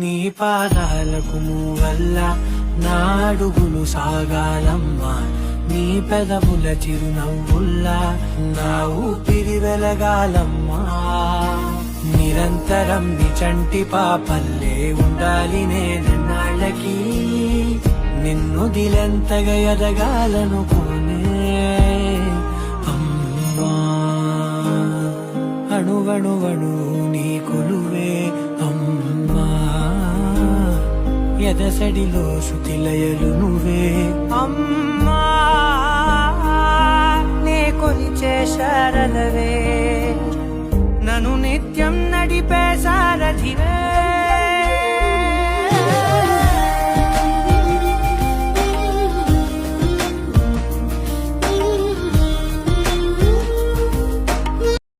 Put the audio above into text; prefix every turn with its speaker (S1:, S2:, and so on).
S1: నీ పాదాలకు వల్ల నా అడుగులు సాగాలమ్మా, నీ పెదవుల చిరునవ్వుల్లా నా ఊపిరి వెలగాలమ్మా. నిరంతరం నీ చంటి పాపల్లే ఉండాలి నేనన్నాళ్ళకి, నిన్ను దిలెంతగా ఎదగాలనుకోనే అమ్మా. అణువణువణు నీ కొలువే అమ్మా, ఎదసడిలో శృతిలయలు నువ్వే అమ్మా, నే కొలిచే శరణవే.